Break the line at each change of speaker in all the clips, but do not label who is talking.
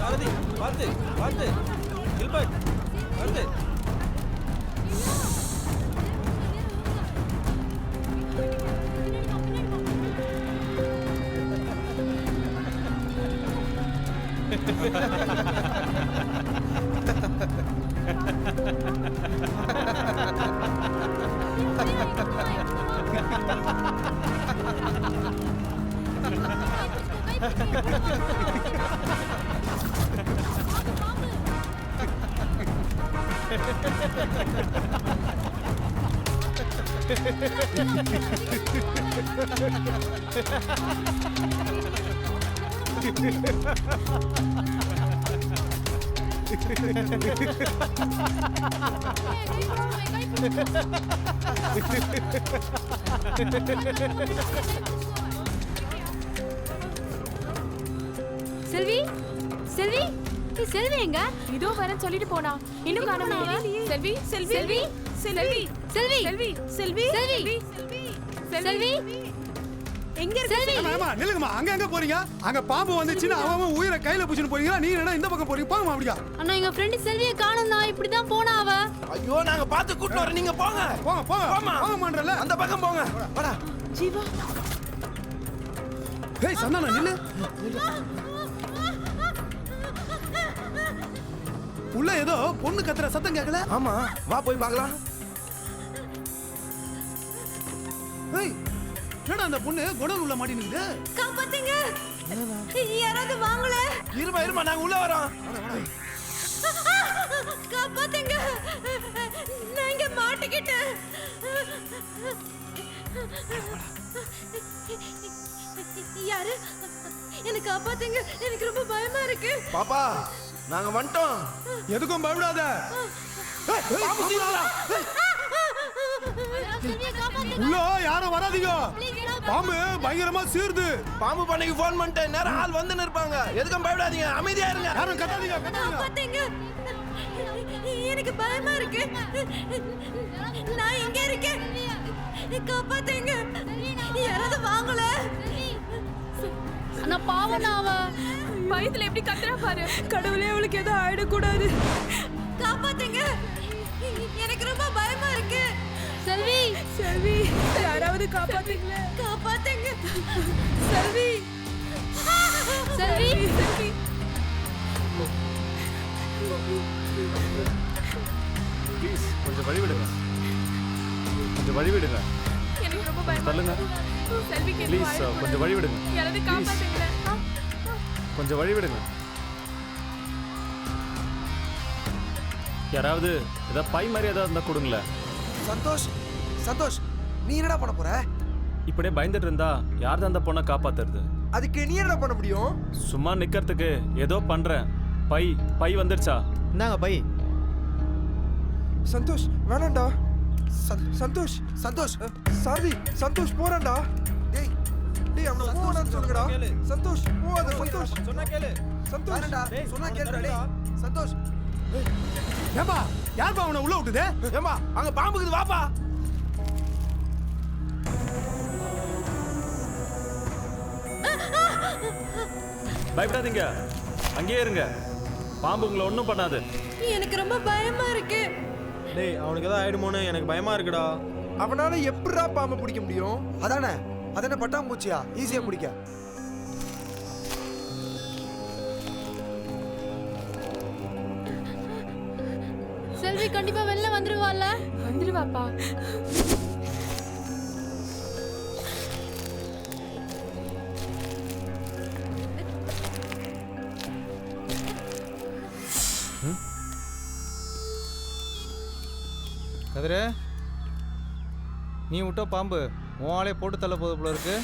சாரதி பார்த்து பார்த்து கில்பர்ட் பார்த்து.
செல்வி செல்வி செல்வி எங்க? இதோ வரேன்னு சொல்லிட்டு போனா. இன்னும் காணோமே. செல்வி செல்வி செல்வி செல்வி செல்வி செல்வி செல்வி செல்வி செல்வி எங்க இருக்க? செல்வி
அம்மா நில்லுங்கம்மா. அங்க எங்க போறீங்க? அங்க பாம்பு வந்துச்சுன்னா அவன் உயிரை கையில புடிச்சிட்டு போறீங்களா? நீங்க என்ன இந்த பக்கம் போறீங்க? போங்கம்மா அப்படியா.
அண்ணா எங்க ஃப்ரெண்ட் செல்வியை காணோம்னா. இப்படி தான் போனா அவ.
ஐயோ நாங்க பார்த்து கூட்டி வர, நீங்க போங்க.
போங்க போங்க போங்கமான்றல.
அந்த பக்கம் போங்க. வாடா
ஜீவா.
ஏய் சந்தானம் நில்லு. உள்ள ஏதோ பொண்ணு கத்துற சத்தம் கேட்கல?
ஆமா வா போய் பார்க்கலாம்.
ஏய் என்னடா அந்த பொண்ணு குடல் உள்ள மாட்டி நிக்குது?
காப்பாத்துங்க. யாராவது வாங்கல.
இருமா நாங்க உள்ள வரோம்.
காப்பாத்துங்க. நான் இங்க மாட்டிக்கிட்டேன். யாரு? எனக்கு காப்பாத்துங்க. எனக்கு ரொம்ப பயமா இருக்கு.
பாப்பா நாங்க வந்துட்டோம்.
எதுக்கும் பயப்படாத.
பாம்பு சீக்கிரம்.
உள்ள யாரும் வராதீங்க. பாம்பு பயங்கரமா சீருது.
பாம்பு பண்ணைக்கு ஃபோன் பண்ணிட்டேன். நேரா ஆள் வந்து நிற்பாங்க. எதுக்கும் பயப்படாதீங்க, அமைதியா இருங்க.
யாரும் கத்தாதீங்க கத்தாதீங்க.
காப்பாத்துங்க. எனக்கு பயமா இருக்கு. நான் இங்க இருக்கேன். காப்பாத்துங்க. யாராவது வாங்கல. நான் பாவனா அவ பயத்துல எப்படி கத்துறா பாரு. கடவுளே அவளுக்கு ஏதோ ஆயிடக்கூடாது. காப்பாத்துங்க. எனக்கு ரொம்ப பயமா இருக்கு. செல்வி செல்வி யாராவது காப்பாத்துங்க. காப்பாத்துங்க செல்வி செல்வி செல்வி.
ப்ளீஸ் கொஞ்சம் வழி விடுங்க. கொஞ்சம் வழி விடுங்க.
எனக்கு ரொம்ப பயமா
தள்ளுங்க.
செல்விக்கு
ப்ளீஸ் கொஞ்சம் வழி விடுங்க.
யாராவது காப்பாத்துங்க.
கொஞ்சம் வழி விடுங்க. யாராவது ஏதாவது பை மாதிரி ஏதாவது இருந்தா கொடுங்களேன்.
சந்தோஷ் சந்தோஷ் நீ என்னடா பண்ண போற?
இப்படியே பயந்துட்டு இருந்தா யார் தான் அந்த பொண்ணை காப்பாத்துறது?
அதுக்கு நீ என்னடா பண்ண முடியும்?
சும்மா நிக்கிறதுக்கு ஏதோ பண்றேன். பை பை வந்துருச்சா?
இந்தாங்க பை.
சந்தோஷ் வேணாம்டா. சந்தோஷ் சந்தோஷ் சாரதி சந்தோஷ் போறான்டா. டேய் டேய் அவன போறான்னு சொல்லுங்கடா. சந்தோஷ் போவாத. சந்தோஷ் சொன்னா கேளு. சந்தோஷ் வேணாம்டா சொன்னா கேளுடா. டேய் சந்தோஷ்.
ஏம்பா யார்பா அவனை உள்ள விட்டுதே?
ஏம்பா அங்க பாம்புக்குது, வாப்பா.
பயப்படாதீங்க, அங்கேயே இருங்க. பாம்பு உங்களை ஒன்றும் பண்ணாது.
எனக்கு ரொம்ப பயமா இருக்கு.
டேய் அவனுக்கு ஏதாவது ஆயிடுமோன்னு எனக்கு பயமா இருக்குடா.
அவனால எப்படிடா பாம்பு பிடிக்க முடியும்? அதானே அதானே பட்டாம்பூச்சியா ஈஸியா பிடிக்க.
செல்வி கண்டிப்பா வெளில வந்துருவாள்ல? வந்துருவாப்பா.
கதிரே நீ விட்ட பாம்பு உன் ஆளே போட்டு தள்ள போது போல இருக்கு.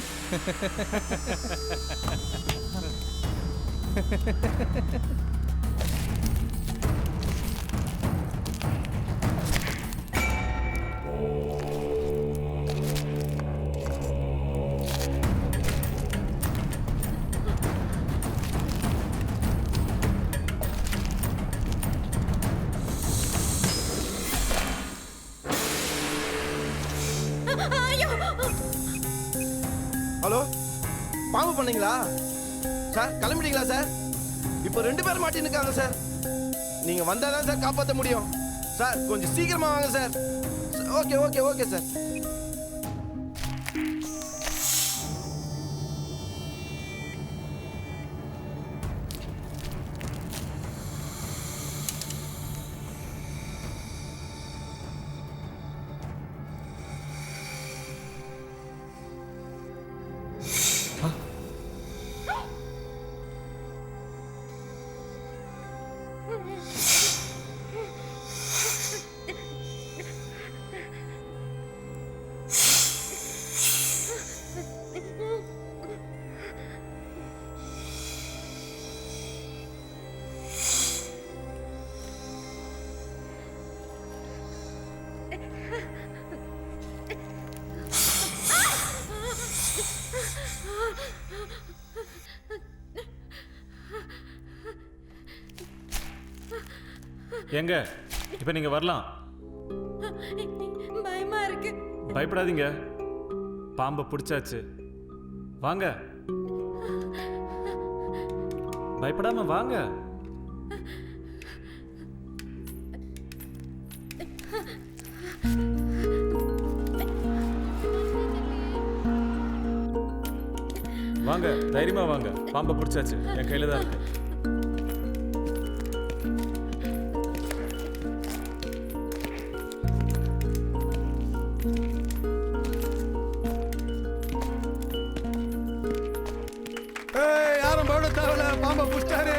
ஹலோ பாம்பு பண்ணீங்களா சார்? கிளம்பிட்டீங்களா சார்?
இப்போ 2 பேர் மாட்டின்னு இருக்காங்க சார். நீங்க வந்தா தான் சார் காப்பாற்ற முடியும். சார் கொஞ்சம் சீக்கிரமா வாங்க sir. Okay okay okay sir.
எங்க இப்போ நீங்க வரலாம்.
பயமா இருக்கு.
பயப்படாதீங்க, பாம்பை பிடிச்சாச்சு. வாங்க, பயப்படாம வாங்க. வாங்க, தைரியமா வாங்க. பாம்பை பிடிச்சாச்சு, என் கையில தான் இருக்கு.
யாரும் பயப்பட தேவையில்ல. பாம்பை புடிச்சிட்டாரு,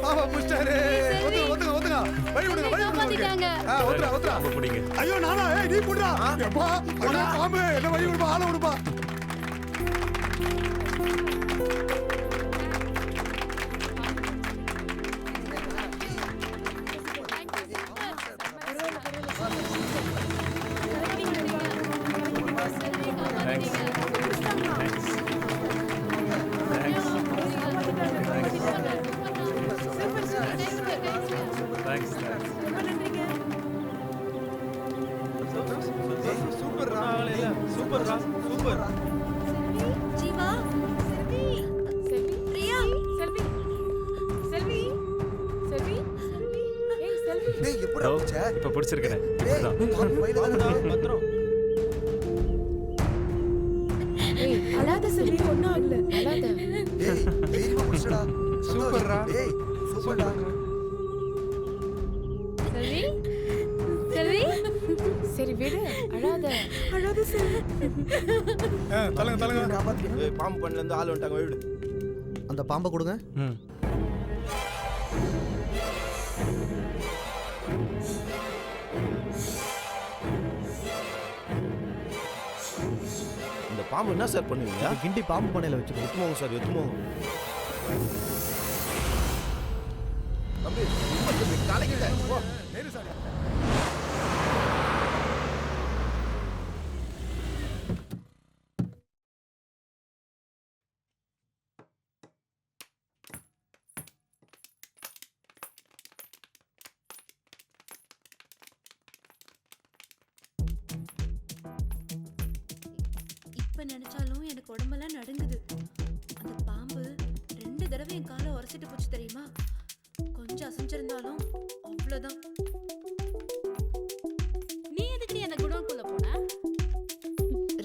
பாம்பை புடிச்சிட்டாரு. ஒத்துங்க ஒத்துங்க, வழி விடுங்க வழி விடுங்க. ஒத்துறா ஒத்துறா.
பாம்பை பிடிங்க.
ஐயோ நானா? நீ புடுறா. எப்பா அட பாம்பு, என்ன வழி விடுப்பா, ஆள விடுப்பா.
தேங்க்ஸ். தேங்க்ஸ்.
சூப்பர்ரா. சூப்பர்ரா. சூப்பர்.
ஜீவா, செல்வி, பிரியா, செல்வி, செல்வி, செல்வி, ஏய் செல்வி.
டேய் எப்படா போச்ச?
இப்போ பிடிச்சிருக்கேன்.
டேய் பத்திரம்.
ஏய் அழாத செல்வி, ஒண்ணும் ஆகல. அழாத.
டேய் தைரியமா புடிச்சடா. சூப்பர்ரா. டேய் சூப்பர்டா.
செல்வி, செல்வி, சரி விடு, அழாத. அழாத செல்வி.
தலங்க தலங்க.
ஏய், பாம்பு பண்ணல இருந்து ஆள் வந்துட்டாங்க. விடு.
அந்த பாம்பை கொடுங்க.
ம்.
இந்த பாம்பு என்ன சார் பண்ணுவீங்க?
கிண்டி பாம்பு பண்ணையில வச்சிருக்கோம்.
எத்துமோங்க சார், எத்துமோங்க. தம்பி தம்பி காலைக்கிட்ட போ.
இப்ப நினைச்சாலும் எனக்கு உடம்பெல்லாம் நடுங்குது. அந்த பாம்பு 2 தடவை என் காலை உரசிட்டு போச்சு தெரியுமா? கொஞ்சம் அசைஞ்சிருந்தாலும் அவ்வளவுதான்.
நீ எதுக்கு அந்த குடோன்குள்ள போன?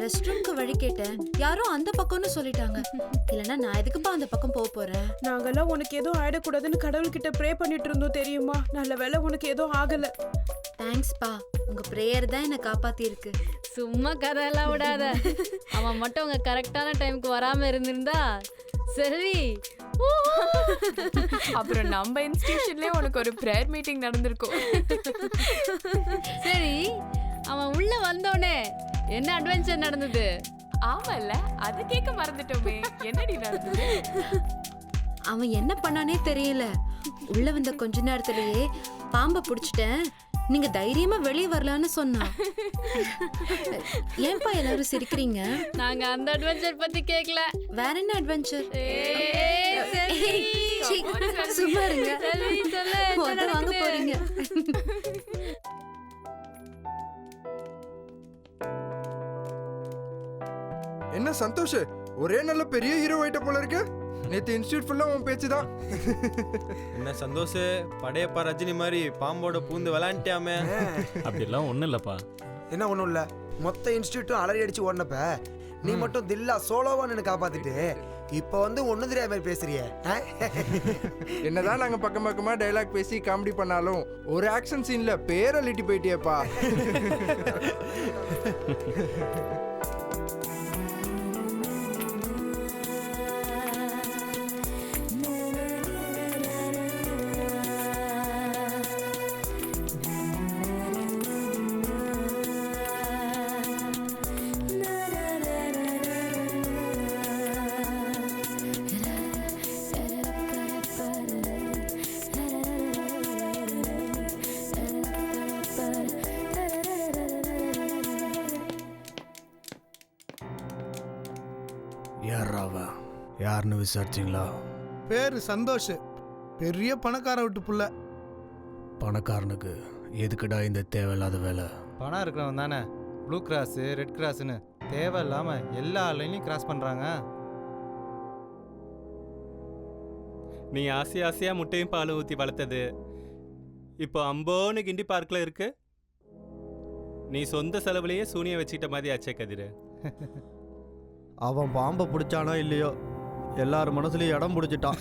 ரெஸ்ட் ரூம்க்கு வழி கேட்டேன். யாரும் அந்த பக்கம்னு சொல்லிட்டாங்க. இல்லனா நான் எதுக்குப்பா அந்த பக்கம் போக போறேன்?
நாங்கெல்லாம் உனக்கு எதுவும் ஆயிடக்கூடாதுன்னு கடவுள்கிட்ட ப்ரே பண்ணிட்டு இருந்தோம் தெரியுமா? நல்ல வேளை உனக்கு எதுவும் ஆகல.
தேங்க்ஸ்பா, உங்க பிரேயர் தான் என்ன காப்பாத்தி இருக்கு.
சும்மா கதையெல்லாம் விடாத. அவன் மட்டும் உங்க கரெக்டான டைமுக்கு வராம இருந்திருந்தா செல்வி.
அப்புறம் நம்ம இன்ஸ்டிடியூஷன்லயே உனக்கு ஒரு பிரேயர் மீட்டிங் நடந்திருக்கும்.
சரி, அவன் உள்ள வந்தோடனே என்ன அட்வென்ச்சர் நடந்தது?
ஆமால, அது கேட்க மறந்துட்டோமே. என்னடி நடந்தது?
அவன் என்ன பண்ணானே தெரியல. உள்ள வந்த கொஞ்ச நேரத்திலேயே பாம்பை பிடிச்சிட்டேன், நீங்க தைரியமா வெளியே வரலான்னு சொன்னான். ஏன்பா எல்லாரும் சிரிக்கிறீங்க?
நாங்க அந்த அட்வென்ச்சர் பத்தி கேட்கல.
வேற என்ன அட்வென்ச்சர்?
செல்வி,
சும்மா இருங்க.
செல்வி, சொல்லு, என்ன
மொத வாங்க
நடக்குது?
போறீங்க.
என்ன சந்தோஷ், ஒரே நல்ல பெரிய ஹீரோ ஆயிட்ட போல இருக்கு. நேற்று இன்ஸ்டியூட் ஃபுல்லாக உன் பேச்சு தான்.
என்ன சந்தோஷ், படையப்பா ரஜினி மாதிரி பாம்போட பூந்து விளாண்டியாமே.
அப்படிலாம் ஒன்றும் இல்லைப்பா.
என்ன ஒன்றும் இல்லை, மொத்த இன்ஸ்டியூட்டும் அலறி அடிச்சு ஓடினப்ப நீ மட்டும் தில்லா சோலோவா நின்று காப்பாத்திட்டு இப்போ வந்து ஒன்றும் தெரியாத மாதிரி பேசுறிய.
என்னதான் நாங்கள் பக்கம் பக்கமாக டைலாக் பேசி காமெடி பண்ணாலும் ஒரு ஆக்ஷன் சீனில் பேரை லிட்டி போயிட்டியப்பா.
யாருன்னு விசாரிச்சிங்களா?
பேரு சந்தோஷ், பெரிய பணக்கார விட்டு புள்ள.
பணக்காரனுக்கு எதுக்குடா இந்த தேவையில்லாத வேலை?
பணம் இருக்கிறவன் தானே ப்ளூ கிராஸு ரெட் கிராஸ்னு தேவையில்லாமல் எல்லா லைனையும் கிராஸ் பண்ணுறாங்க.
நீ ஆசை ஆசையாக முட்டையும் பாலும் ஊற்றி வளர்த்தது இப்போ அம்போன்னு கிண்டி பார்க்கில் இருக்கு. நீ சொந்த செலவுலையே சூனியை வச்சுக்கிட்ட மாதிரி ஆச்சே கதிரு.
அவன் பாம்பை பிடிச்சானோ இல்லையோ, எல்லாரும் மனசுலயும் இடம் பிடிச்சிட்டான்.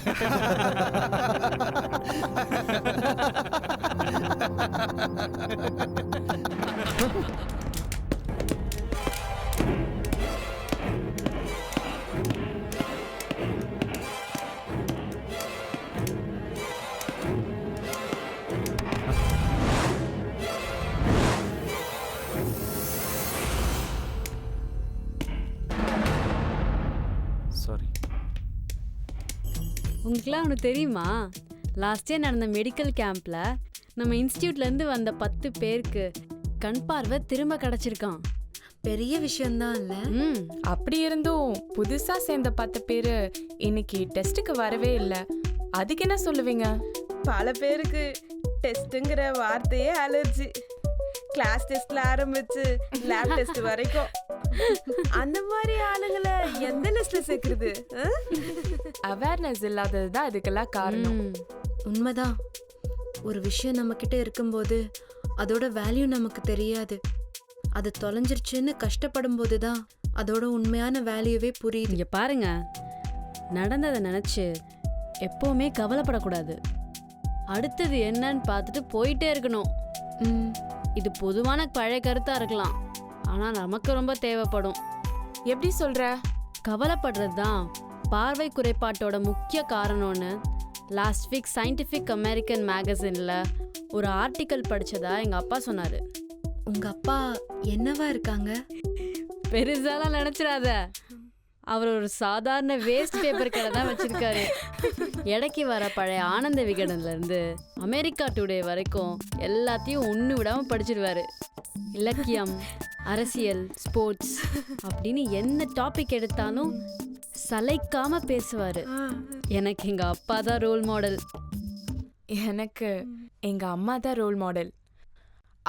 சாரி.
உங்களுக்குலாம் ஒன்று தெரியுமா, லாஸ்ட் இயர் நடந்த மெடிக்கல் கேம்பில் நம்ம இன்ஸ்டியூட்லேருந்து வந்த 10 பேருக்கு கண் பார்வை திரும்ப கிடச்சிருக்கான்.
பெரிய விஷயம்தான் இல்ல?
அப்படி இருந்தும் புதுசா சேர்ந்த 10 பேரு இன்னைக்கு டெஸ்ட்டுக்கு வரவே இல்லை. அதுக்கு என்ன சொல்லுவீங்க? பல பேருக்கு டெஸ்ட்டுங்கிற வார்த்தையே அலர்ஜி. கிளாஸ் டெஸ்ட்ல ஆரம்பிச்சு லேப் டெஸ்ட் வரைக்கும். அந்த மாதிரி ஆளுங்களை எந்த லிஸ்ட்ல சேர்க்கிறது? அவேர்னஸ் இல்லாதது தான் அதுக்கெல்லாம் காரணம்.
உண்மைதான். ஒரு விஷயம் நம்ம கிட்ட இருக்கும்போது அதோட வேல்யூ நமக்கு தெரியாது. அது தொலைஞ்சிருச்சுன்னு கஷ்டப்படும் போது தான் அதோட உண்மையான வேல்யூவே புரியுது.
இங்கே பாருங்க, நடந்ததை நினச்சி எப்போவுமே கவலைப்படக்கூடாது. அடுத்தது என்னன்னு பார்த்துட்டு போயிட்டே இருக்கணும். இது பொதுவான பழைய கருத்தாக இருக்கலாம், ஆனால் நமக்கு ரொம்ப தேவைப்படும்.
எப்படி சொல்ற?
கவலைப்படுறது தான் பார்வை குறைபாட்டோட முக்கிய காரணம்னு லாஸ்ட் வீக் சயின்டிஃபிக் அமெரிக்கன் மேகசினில் ஒரு ஆர்டிக்கல் படித்ததா எங்கள் அப்பா சொன்னார்.
உங்கள் அப்பா என்னவா இருக்காங்க?
பெருசாலாம் நினச்சிடாத, அவர் ஒரு சாதாரண வேஸ்ட் பேப்பர் கடை தான் வச்சுருக்காரு. இடைக்கு வர பழைய ஆனந்த விகடன்லேருந்து அமெரிக்கா டுடே வரைக்கும் எல்லாத்தையும் ஒன்று விடாமல் படிச்சிடுவார். இலக்கியம், அரசியல், ஸ்போர்ட்ஸ் அப்படின்னு என்ன டாபிக் எடுத்தாலும் சளைக்காம பேசுவார். எனக்கு எங்கள் அப்பா தான் ரோல் மாடல்.
எனக்கு எங்கள் அம்மா தான் ரோல் மாடல்.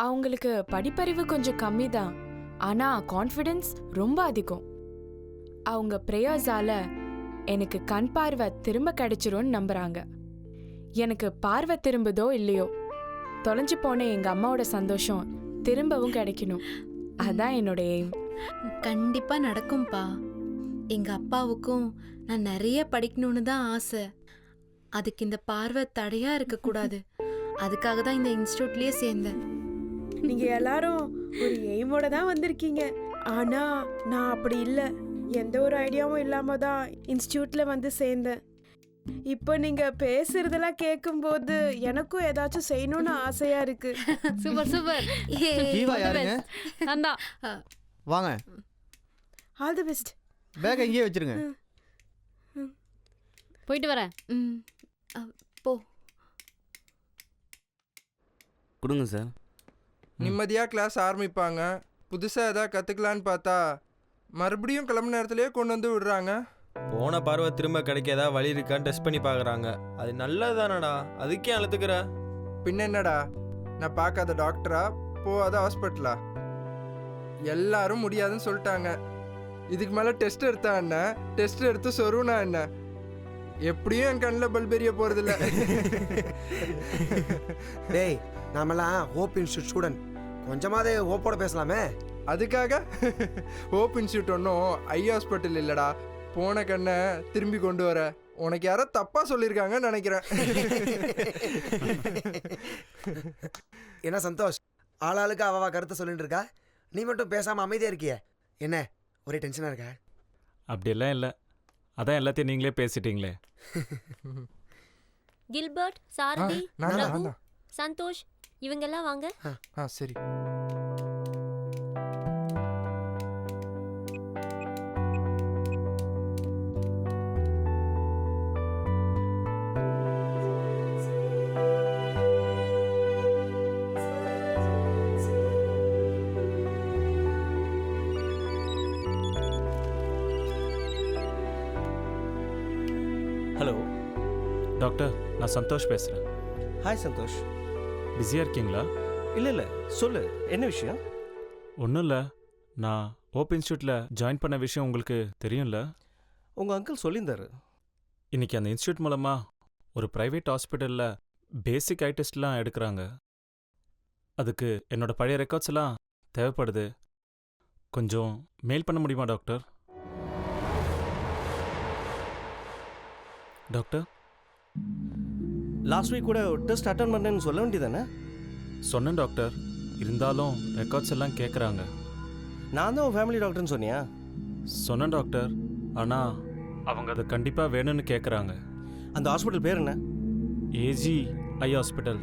அவங்களுக்கு படிப்பறிவு கொஞ்சம் கம்மி தான், ஆனால் கான்ஃபிடென்ஸ் ரொம்ப அதிகம். அவங்க ப்ரேயர்ஸால எனக்கு கண் பார்வை திரும்ப கிடைச்சிரும்னு நம்புறாங்க. எனக்கு பார்வை திரும்புதோ இல்லையோ, தொலைஞ்சு போன எங்கள் அம்மாவோட சந்தோஷம் திரும்பவும் கிடைக்கணும். அதான் என்னோட எய்ம்.
கண்டிப்பாக நடக்கும்பா. எங்கள் அப்பாவுக்கும் நான் நிறைய படிக்கணும்னு தான் ஆசை. அதுக்கு இந்த பார்வை தடையாக இருக்கக்கூடாது. அதுக்காக தான் இந்த இன்ஸ்டியூட்லேயே சேர்ந்தேன்.
நீங்கள் எல்லாரும் ஒரு எய்மோட தான் வந்திருக்கீங்க. ஆனால் நான் அப்படி இல்லை. எந்த ஒரு ஐடியாவும் இல்லாமல் தான் இன்ஸ்டியூட்டில் வந்து சேர்ந்தேன். இப்போ நீங்கள் பேசுறதெல்லாம் கேட்கும்போது எனக்கும் ஏதாச்சும் செய்யணும்னு ஆசையாக இருக்கு.
Super super.
ஜீவா யாருங்க?
நந்தா
வாங்க,
ஆல் தி பெஸ்ட்.
பேக் இங்கேயே வச்சிருங்க.
போயிட்டு வரேன்.
போ.
கொடுங்க சார்.
நிம்மதியாக கிளாஸ் ஆரம்பிப்பாங்க, புதுசாக எதாவது கற்றுக்கலான்னு பார்த்தா மறுபடியும் கிளம்பு நேரத்துலேயே கொண்டு வந்து விடுறாங்க.
போன பார்வை திரும்ப கிடைக்க ஏதாவது வழி இருக்கான்னு டெஸ்ட் பண்ணி பார்க்குறாங்க. அது நல்லது தானடா, அதுக்கே அழுத்துக்கிற.
பின்ன என்னடா, நான் பார்க்காத டாக்டரா, போகாத ஹாஸ்பிட்டலா? எல்லாரும் முடியாதுன்னு சொல்லிட்டாங்க. இதுக்கு மேலே டெஸ்ட் எடுத்தா என்ன, டெஸ்ட் எடுத்து சொருனா என்ன? எப்படியும் என் கண்ணில் பல்ப் எரிய போறதில்ல.
டேய் நாமெல்லாம் ஹோப் இன்ஸ்டியூட் ஸ்டூடெண்ட், கொஞ்சமாவது ஹோப்போட பேசலாமே.
அதுக்காக ஹோப் இன்ஸ்டியூட் ஒன்றும் ஐ ஹாஸ்பிட்டல் இல்லடா. போன கண்ணை திரும்பி கொண்டு வர உனக்கு யாரோ தப்பா சொல்லியிருக்காங்கன்னு நினைக்கிறேன்.
என்ன சந்தோஷ், ஆளாளுக்கு அவ கருத்தை சொல்லிட்டு இருக்கா, நீ மட்டும் பேசாம அமைதியா இருக்கிய, என்ன ஒரே டென்ஷனா இருக்கா?
அப்படியெல்லாம் இல்லை, அதான் எல்லாத்தையும் நீங்களே பேசிட்டீங்களே.
கில்பர்ட், சாரதி,
நான்
ரகு,
தான்.
சந்தோஷ் இவங்கெல்லாம் வாங்க.
சரி.
ஹலோ
டாக்டர், நான் சந்தோஷ் பேசுகிறேன்.
ஹாய் சந்தோஷ்.
பிஸியாக இருக்கீங்களா?
இல்லை சொல்லு, என்ன விஷயம்?
ஒன்றும் இல்லை, நான் ஹோப் இன்ஸ்டியூட்டில் ஜாயின் பண்ண விஷயம் உங்களுக்கு தெரியும்ல?
உங்கள் அங்கிள் சொல்லியிருந்தாரு.
இன்றைக்கி அந்த இன்ஸ்டியூட் மூலமாக ஒரு ப்ரைவேட் ஹாஸ்பிட்டலில் பேசிக் ஐ டெஸ்ட்லாம் எடுக்கிறாங்க. அதுக்கு என்னோட பழைய ரெக்கார்ட்ஸ் எல்லாம் தேவைப்படுது. கொஞ்சம் மெயில் பண்ண முடியுமா டாக்டர்? டாக்டர்,
லாஸ்ட் வீக் கூட டெஸ்ட் அட்டன் பண்ணேன்னு சொல்ல வேண்டியதானே?
சொன்னேன் டாக்டர், இருந்தாலும் ரெக்கார்ட்ஸ் எல்லாம் கேட்குறாங்க.
நான் தான் உன் ஃபேமிலி டாக்டர்னு சொன்னியா?
சொன்னேன் டாக்டர், ஆனால் அவங்க அதை கண்டிப்பாக வேணும்னு கேட்குறாங்க.
அந்த ஹாஸ்பிட்டல் பேர் என்ன?
AG eye hospital.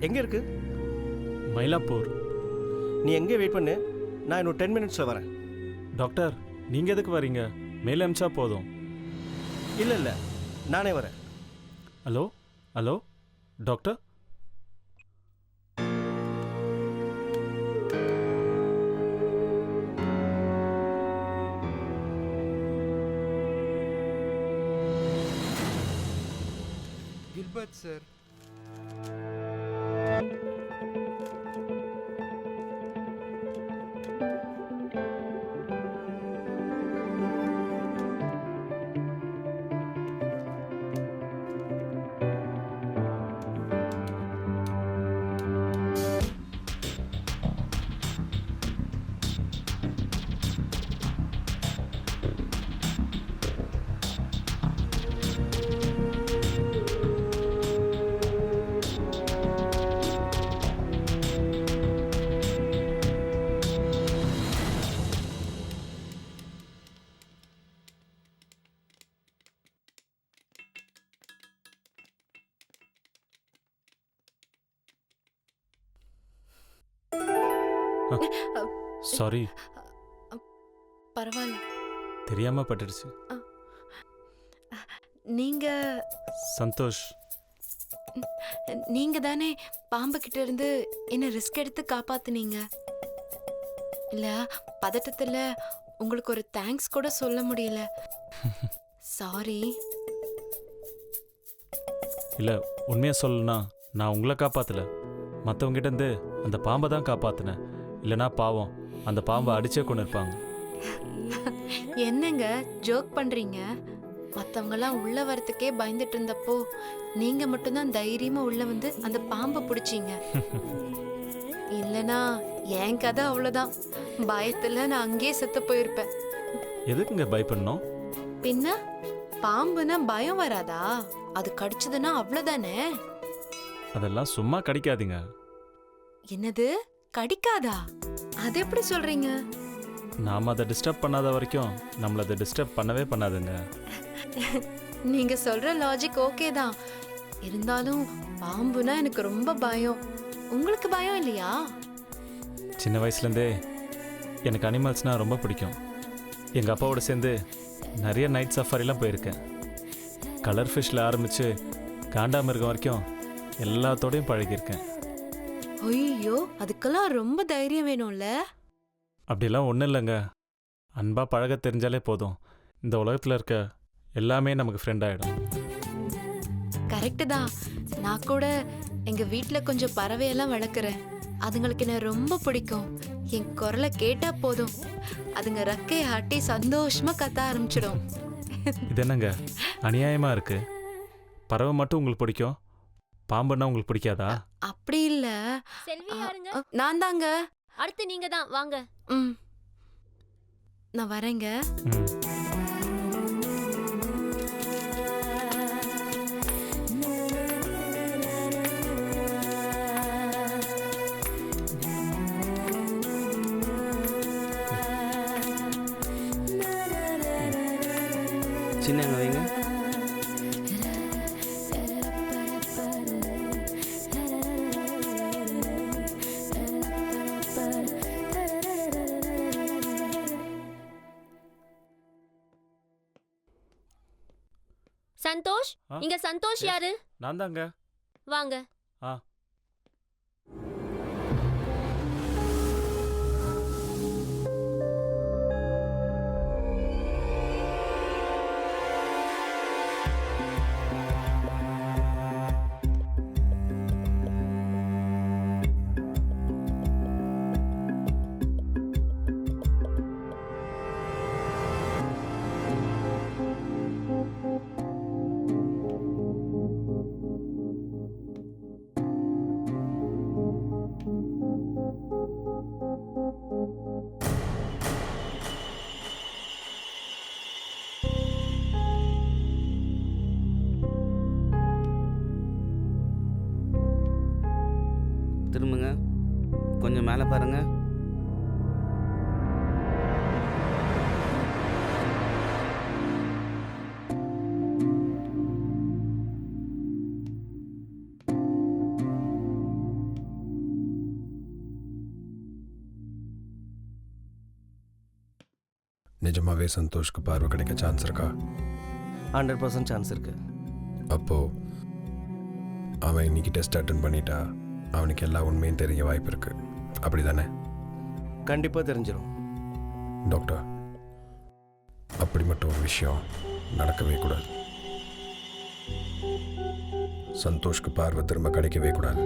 எங்கே இருக்கு?
மயிலாப்பூர்.
நீ எங்கே வெயிட் பண்ணு, நான் இன்னும் 10 மினிட்ஸில் வரேன்.
டாக்டர், நீங்கள் எதுக்கு வரீங்க? மெயில் அனுப்பிச்சா போதும்.
இல்லை நானே வரேன்.
Hello doctor.
Gilbert sir.
Sorry,
பரவாயில்ல.
தெரியாமல் பட்டுடுச்சு.
நீங்க
சந்தோஷ்.
நீங்க தானே பாம்பு கிட்ட இருந்து என்ன ரிஸ்க் எடுத்து காப்பாத்துனீங்க இல்ல? பதட்டத்துல உங்களுக்கு ஒரு தேங்க்ஸ் கூட சொல்ல முடியல. சாரி.
இல்லை, உண்மையாக சொல்லணும்னா நான் உங்களை காப்பாற்றலை, மற்றவங்கிட்ட இருந்து அந்த பாம்பை தான் காப்பாற்றினேன். இல்லைனா பாவம், அந்த பாம்பை அடிச்சே கொண்டு இருப்பாங்க.
என்னங்க ஜோக் பண்றீங்க? மற்றவங்கலாம் உள்ள வரத்துக்கே பயந்துட்டு இருந்தப்போ நீங்க மட்டும்தான் தைரியமா உள்ள வந்து அந்த பாம்பை பிடிச்சிங்க. இல்லனா என் கதை அவ்வளோதான். பயத்துல நான் அங்கேயே செத்து போயிருப்பேன்.
எதுக்குங்க பயப்படணும்?
பின்ன பாம்புனா பயம் வராதா? அது கடிச்சதுன்னா அவ்வளோதானே.
அதெல்லாம் சும்மா கடிக்காதீங்க.
என்னது கடிக்காதா? அது எப்படி சொல்றீங்க?
நாம் அதை டிஸ்டர்ப் பண்ணாத வரைக்கும் நம்மளை அதை டிஸ்டர்ப் பண்ணவே பண்ணாதுங்க.
நீங்க சொல்ற லாஜிக் ஓகே தான். இருந்தாலும் பாம்புனா எனக்கு ரொம்ப பயம். உங்களுக்கு பயம் இல்லையா?
சின்ன வயசுலேருந்தே எனக்கு அனிமல்ஸ்னால் ரொம்ப பிடிக்கும். எங்கள் அப்பாவோட சேர்ந்து நிறைய நைட் சஃபாரிலாம் போயிருக்கேன். கலர் ஃபிஷ்ஷில் ஆரம்பித்து காண்டாமிருகம் வரைக்கும் எல்லாத்தோடையும் பழகியிருக்கேன்.
ஐயோ, அதுக்கெல்லாம் ரொம்ப தைரியம் வேணும்ல.
அப்படிலாம் ஒன்றும் இல்லைங்க, அன்பாக பழக தெரிஞ்சாலே போதும். இந்த உலகத்தில் இருக்க எல்லாமே நமக்கு ஃப்ரெண்ட் ஆகிடும்.
கரெக்டு தான். நான் கூட எங்கள் வீட்டில் கொஞ்சம் பறவையெல்லாம் வளர்க்குறேன். அதுங்களுக்கு என்ன ரொம்ப பிடிக்கும். என் குரலை கேட்டால் போதும், அதுங்க ரெக்கையை ஆட்டி சந்தோஷமாக கத்த ஆரம்பிச்சிடும்.
இது என்னங்க அநியாயமாக இருக்குது? பறவை மட்டும் உங்களுக்கு பிடிக்கும், பாம்புன்னா உங்களுக்கு பிடிக்காதா?
அப்படி இல்ல.
செல்வி யாருங்க?
நான் தாங்க.
அடுத்து நீங்க தான், வாங்க.
நான் வரேங்க.
ம்.
சின்னங்க வைங்க.
சந்தோஷ்,
ஆ?
இங்க சந்தோஷ்
Yes.
யாரு?
நான் தாங்க.
வாங்க.
ஆ.
திரும்புங்க, கொஞ்சம் மேலே பாருங்க.
நிஜமாவே சந்தோஷ்க்கு பார்வை கிடைக்க சான்ஸ் இருக்கா?
100% சான்ஸ் இருக்கு.
அப்போ அவன் இன்னைக்கு டெஸ்ட் அட்டன் பண்ணிட்டா அவனுக்கு எல்லா உண்மையும் தெரிய வாய்ப்பு இருக்கு, அப்படிதானே?
கண்டிப்பாக தெரிஞ்சிடும்.
டாக்டர், அப்படி மட்டும் ஒரு விஷயம் நடக்கவே கூடாது. சந்தோஷ்க்கு பார்வை திரும்ப கிடைக்கவே கூடாது.